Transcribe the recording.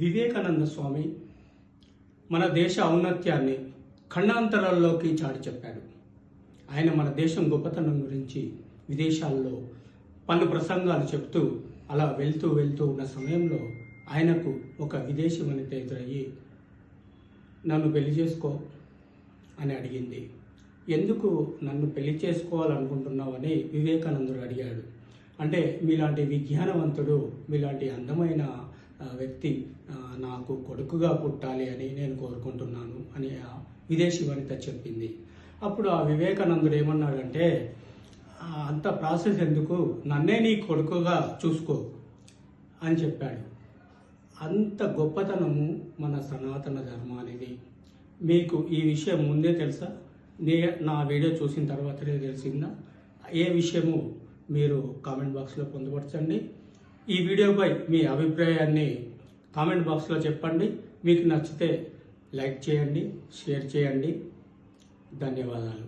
వివేకానంద స్వామి మన దేశ ఔన్నత్యాన్ని ఖండాంతరాల్లోకి చాటి చెప్పాడు. ఆయన మన దేశం గొప్పతనం గురించి విదేశాల్లో పలు ప్రసంగాలు చెప్తూ అలా వెళ్తూ ఉన్న సమయంలో ఆయనకు ఒక విదేశీ వనిత ఎదురయ్యి నన్ను పెళ్లి చేసుకో అని అడిగింది. ఎందుకు నన్ను పెళ్లి చేసుకోవాలనుకుంటున్నావు అని వివేకానందుడు అడిగాడు. అంటే మీలాంటి విజ్ఞానవంతుడు, మీలాంటి అందమైన వ్యక్తి నాకు కొడుకుగా పుట్టాలి అని నేను కోరుకుంటున్నాను అని ఆ విదేశీ వనిత చెప్పింది. అప్పుడు ఆ వివేకానందుడు ఏమన్నాడంటే, అంత ప్రాసెస్ ఎందుకు, నన్నే నీ కొడుకుగా చూసుకో అని చెప్పాడు. అంత గొప్పతనము మన సనాతన ధర్మానిది. మీకు ఈ విషయం ముందే తెలుసా? నా వీడియో చూసిన తర్వాతనే తెలిసిందా? ఏ విషయము మీరు కామెంట్ బాక్స్లో పొందుపరచండి. ఈ వీడియోపై మీ అభిప్రాయాన్ని కామెంట్ బాక్స్లో చెప్పండి. మీకు నచ్చితే లైక్ చేయండి, షేర్ చేయండి. ధన్యవాదాలు.